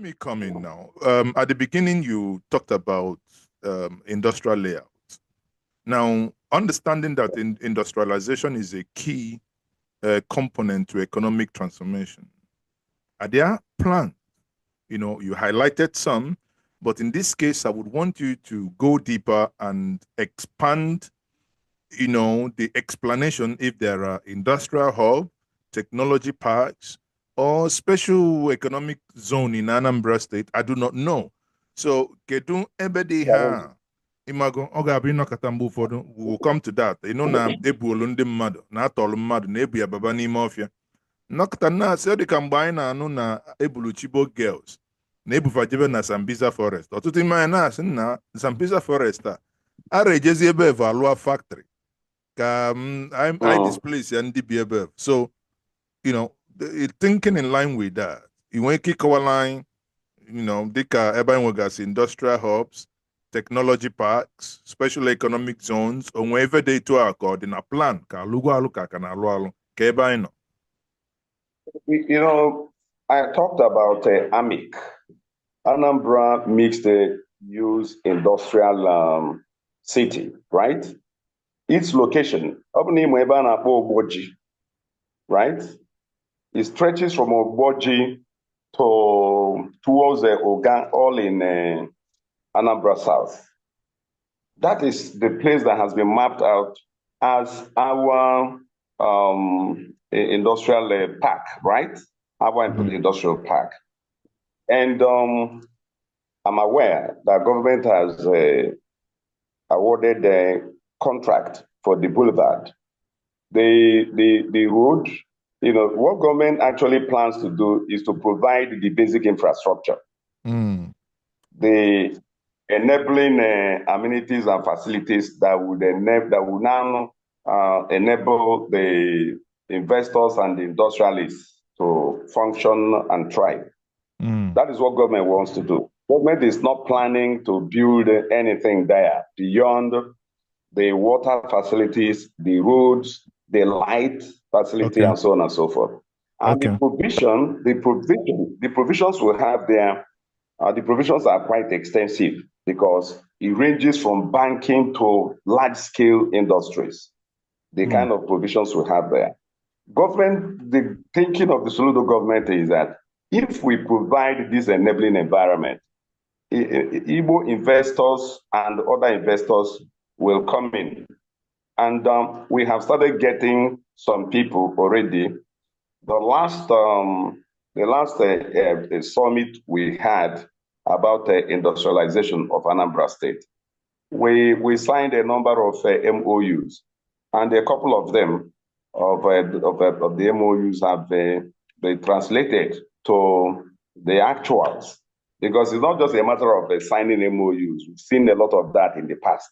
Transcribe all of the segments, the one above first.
let me come in now. At the beginning, you talked about industrial layout. Now, understanding that industrialization is a key component to economic transformation. Are there plans? You know, you highlighted some, but in this case, I would want you to go deeper and expand, you know, the explanation if there are industrial hub, technology parks, or special economic zone in Anambra State. I do not know. So, kedu ebe dị ha imago ọ ga-abụ ịnọkọta mgbe ụfọdụ we will come to that. You know na ebuolu ndị mmadụ na atọlụ mmadụ na ebu ya baba n'ime ọfịa. Nnọkọta na asị ọ dị ka mgbe anyị na-anụ na ebulu Chibok girls na ebufa jebe na Sambisa Forest. Ọtụtụ ime anyị na-asị na Sambisa Forest a ara ejezi ebe evalua factory ka I displace ya ndị bi ebe. So, you know, thinking in line with that, you want to kick our line, you know, dika ebe anyị industrial hubs, technology parks, special economic zones, or wherever they to according a plan, ka lugu alu ka na alu alu, ka ebe anyị nọ. You know, I talked about AMIC, Anambra Mixed Use Industrial City, right? Its location, right? It stretches from Ogboji towards Ogan, all in Anambra South. That is the place that has been mapped out as our industrial park, right? Our industrial park. And I'm aware that government has awarded a contract for the boulevard. The road, you know, what government actually plans to do is to provide the basic infrastructure. The enabling amenities and facilities that would now enable the investors and the industrialists to function and thrive. That is what government wants to do. Government is not planning to build anything there beyond the water facilities, the roads, the light facility, and so on and so forth. And the provisions we have there, the provisions are quite extensive because it ranges from banking to large-scale industries, the kind of provisions we have there. Government, the thinking of the Soludo government is that if we provide this enabling environment, Igbo investors and other investors will come in. And we have started getting some people already. The last summit we had about industrialization of Anambra State, we signed a number of MOUs, and a couple of them of the MOUs have been translated to the actuals, because it's not just a matter of signing MOUs. We've seen a lot of that in the past.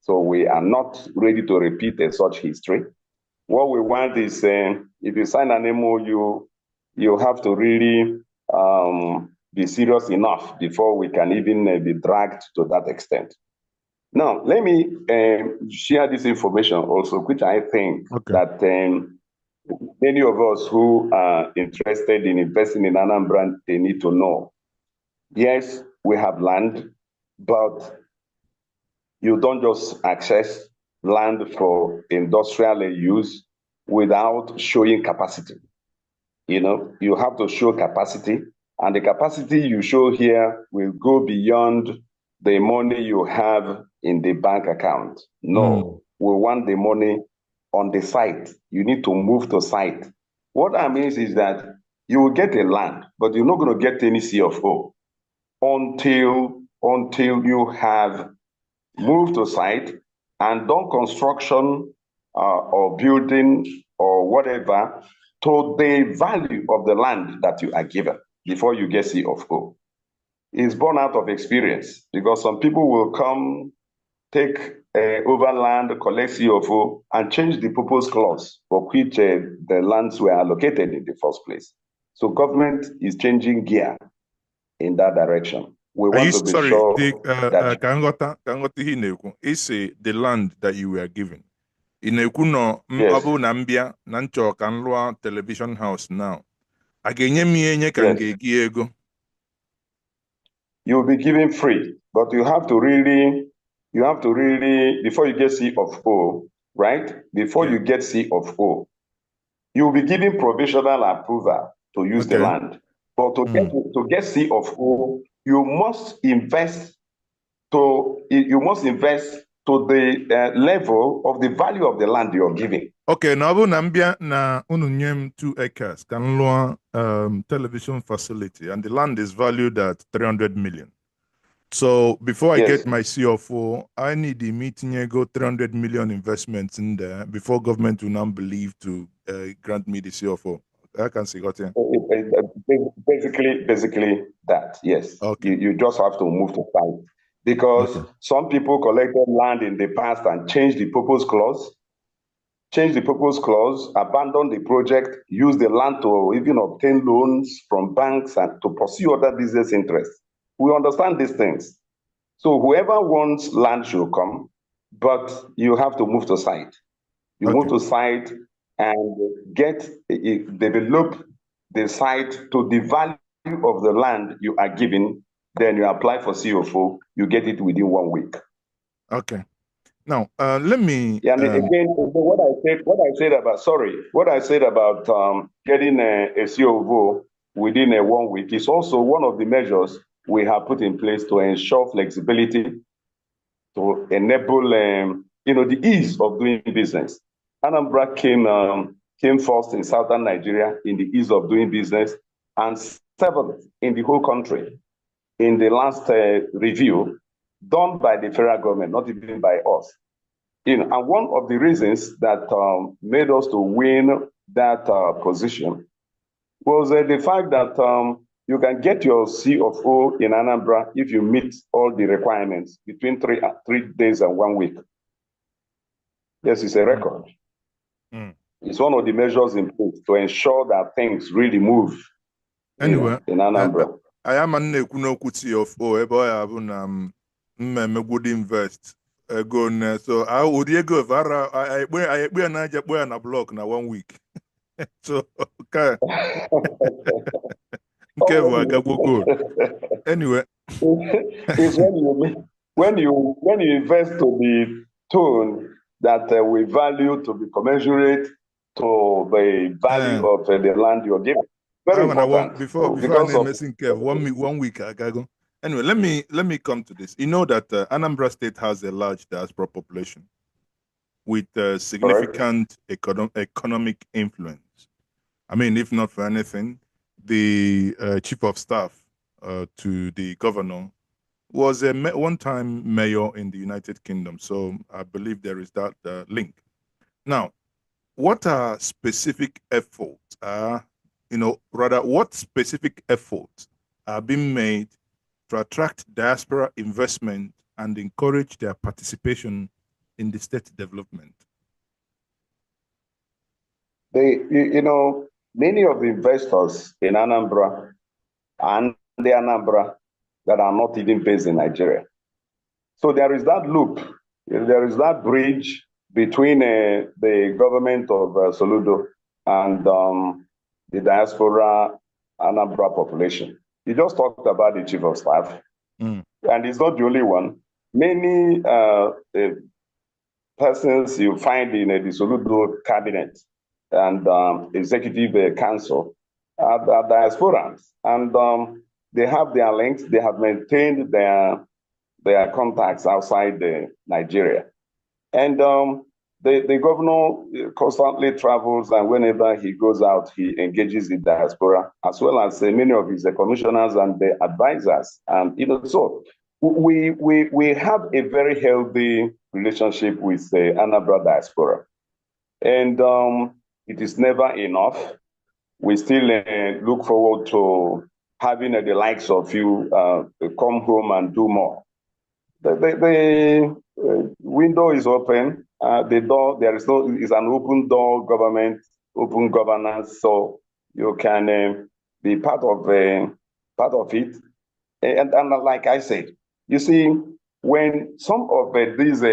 So we are not ready to repeat such history. What we want is, if you sign an MOU, you have to really be serious enough before we can even be dragged to that extent. Now, let me share this information also, which I think that many of us who are interested in investing in Anambra, they need to know. Yes, we have land, but you don't just access land for industrial use without showing capacity. You know, you have to show capacity, and the capacity you show here will go beyond the money you have in the bank account. No, we want the money on the site. You need to move to site. What that means is that you will get a land, but you're not going to get any CFO until you have moved to site and done construction or building or whatever to the value of the land that you are given before you get CFO. It's born out of experience, because some people will come, take over land, collect CFO, and change the purpose clause for which the lands were allocated in the first place. So government is changing gear in that direction. We want to be sure that it's the land that you were given. In Ekuno, Abu Nambia, Nancho Kanlua television house now. Again, me ego. you'll be given free, but you have to really, before you get C of O, right? Before you get C of O, you'll be given provisional approval to use the land. But to get C of O, you must invest to the level of the value of the land you're giving. Okay, now Nambia na ununyem 2 acres can loan television facility, and the land is valued at 300 million. So before I get my CFO, I need the meeting go 300 million investments in there before government will now believe to grant me the CFO. I can see what you. Basically that, yes. Okay. You just have to move to site. Because some people collected land in the past and changed the purpose clause, abandoned the project, used the land to even obtain loans from banks and to pursue other business interests. We understand these things. So whoever wants land should come, but you have to move to site. You move to site and develop the site to the value of the land you are given. Then you apply for CFO, you get it within 1 week. Okay. Now, let me. Yeah, and again, what I said about getting a CFO within 1 week is also one of the measures we have put in place to ensure flexibility, to enable the ease of doing business. Anambra came first in southern Nigeria in the ease of doing business, and 7th in the whole country in the last review done by the federal government, not even by us. And one of the reasons that made us to win that position was the fact that you can get your CFO in Anambra if you meet all the requirements between 3 days and 1 week. Yes, it's a record. It's one of the measures in place to ensure that things really move. Anyway, in Anambra. I am an CFO. I would invest. Go so I would go if I na block na 1 week. So okay. Anyway, it's when you invest to the tone that we value to be commensurate to the value of the land you're given. Very important. Before I'm messing Kev, 1 week I go. Anyway, let me come to this. You know that Anambra State has a large diaspora population with significant economic influence. I mean, if not for anything, the chief of staff to the governor was a one-time mayor in the United Kingdom. So I believe there is that link. Now, what are specific efforts? What specific efforts are being made to attract diaspora investment and encourage their participation in the state development? Many of the investors in Anambra and the Anambra that are not even based in Nigeria. So there is that loop, there is that bridge between the government of Soludo and the diaspora Anambra population. You just talked about the chief of staff, and it's not the only one. Many persons you find in the Soludo cabinet and executive council are diasporans, and they have their links. They have maintained their contacts outside Nigeria, and the governor constantly travels, and whenever he goes out, he engages the diaspora, as well as many of his commissioners and the advisors. And so we have a very healthy relationship with the Anambra diaspora, and it is never enough. We still look forward to having the likes of you come home and do more. The window is open. The door, is an open door government, open governance, so you can be part of it. And like I said, you see, when some of these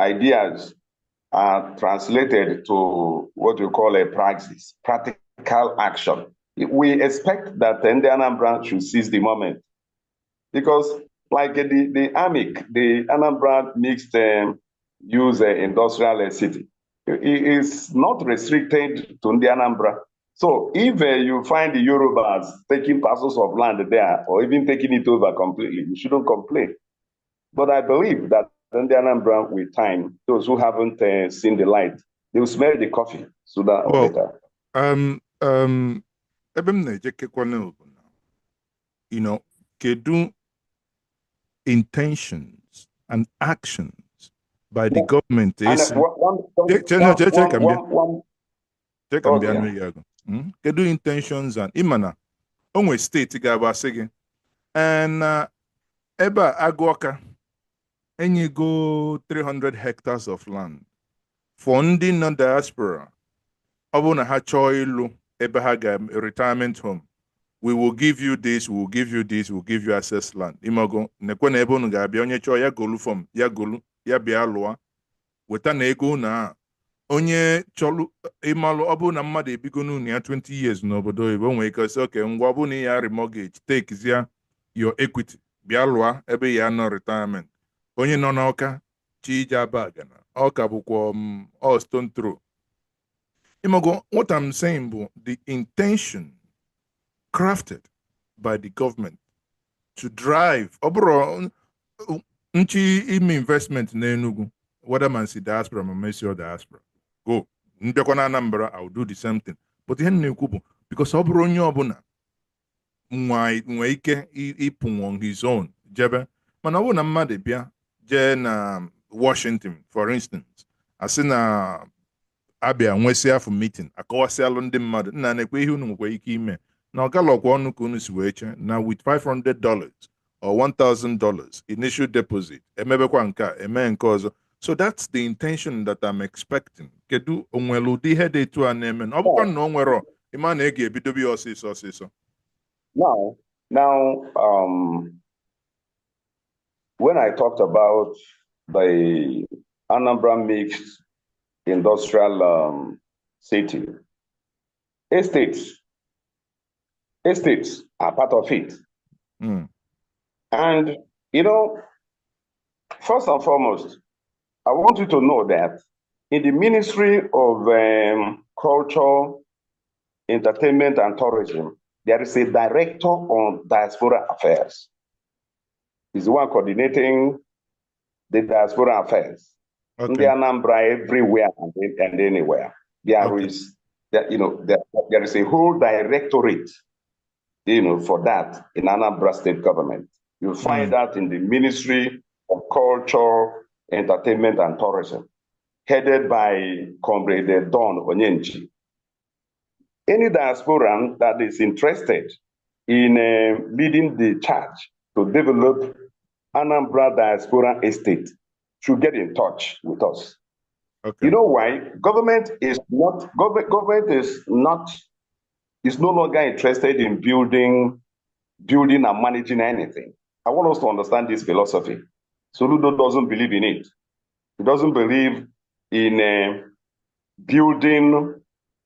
ideas are translated to what you call a praxis, practical action, we expect that the Anambra should seize the moment. Because like the AMIC, the Anambra Mixed Use Industrial City, it is not restricted to the Anambra. So if you find the Yorubas taking parcels of land there, or even taking it over completely, you shouldn't complain. But I believe that in the Anambra, with time, those who haven't seen the light, they will smell the coffee sooner or later. Kedu intentions and actions by the government. Kedu intentions and imana onwe steeti ga-abasị gị and ebe Agụọka enyego 300 hectares of land for ndị nọ diaspora. Ọ bụrụ na ha chọọ ịlụ ebe ha ga retirement home, we will give you this, we will give you this, we will give you access land. Imago nekwe na ebe unu ga-abịa onye chọọ ya golu form ya golu ya bịa lụọ weta na ego na onye chọlụ ịmalụ. Ọ bụrụ na mmadụ ebigo n'unu ya 20 years n'obodo oyibo, nwere ike sị oke ngwa ọ bụrụ na ya remortgage take your equity bịa lụọ ebe ya nọ retirement. Onye nọ n'Ọka chi ije Abagana Ọka bụkwa all stone throw. Imago, what I'm saying bụ the intention crafted by the government to drive investment in Enugu, whether man see diaspora or man see diaspora. Go. Anambra, I'll do the same thing. But because onye ọbụla nwee ike ịpụ on his own jebe mana ọ bụ na mmadụ bịa jee na Washington, for instance, asị na abịa nwesịa afọ meeting akọwasịalụ ndị mmadụ nna na-ekwe ihe unu nwekwa ike ime na ọgalọkwa ọnụ ka unu si wee chee na with $500 or $1,000 initial deposit emebekwa nke a eme nke ọzọ. So that's the intention that I'm expecting. Kedu onwelu ụdị ihe dị etu a na-eme na ọ bụkwa na o nwere ịma na ị ga-ebidobe ya ọsịsọ. Now, when I talked about the Anambra Mixed Industrial City, estates are part of it. And, first and foremost, I want you to know that in the Ministry of Culture, Entertainment, and Tourism, there is a director on diaspora affairs. He's the one coordinating the diaspora affairs. Okay. In the Anambra, everywhere and anywhere. There is a whole directorate, for that in Anambra State government. You'll find that in the Ministry of Culture, Entertainment, and Tourism, headed by Comrade Don Onyenchi. Any diasporan that is interested in leading the charge to develop Anambra Diaspora Estate should get in touch with us. Okay. You know why? Government is no longer interested in building and managing anything. I want us to understand this philosophy. Soludo doesn't believe in it. He doesn't believe in building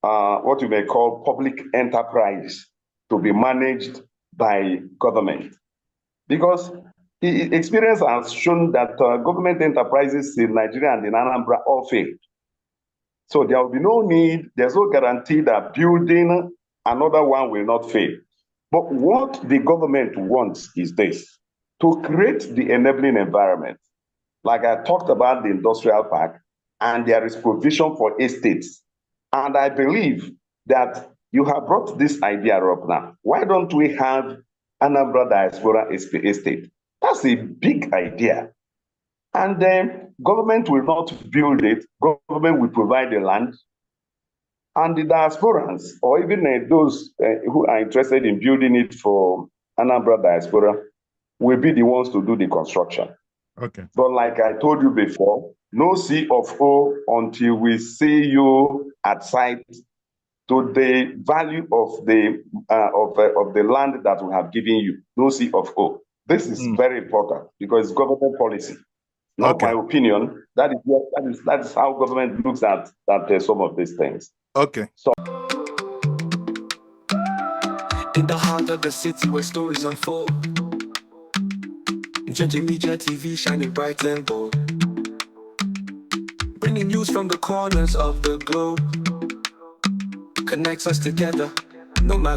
what you may call public enterprise to be managed by government. Because experience has shown that government enterprises in Nigeria and in Anambra all failed. So there will be no need, there's no guarantee that building another one will not fail. But what the government wants is this, to create the enabling environment. Like I talked about the industrial park, and there is provision for estates. And I believe that you have brought this idea up now. Why don't we have Anambra Diaspora Estate? That's a big idea. And then government will not build it. Government will provide the land. And the diasporans, or even those who are interested in building it for Anambra Diaspora, will be the ones to do the construction. Okay. But like I told you before, no C of O until we see you at site to the value of the land that we have given you. No C of O. This is very important because it's government policy. Not my opinion. That is how government looks at some of these things. Okay. So in the heart of the city where stories unfold, Gentle Media TV, shining bright and bold, bringing news from the corners of the globe. Connects us together, no matter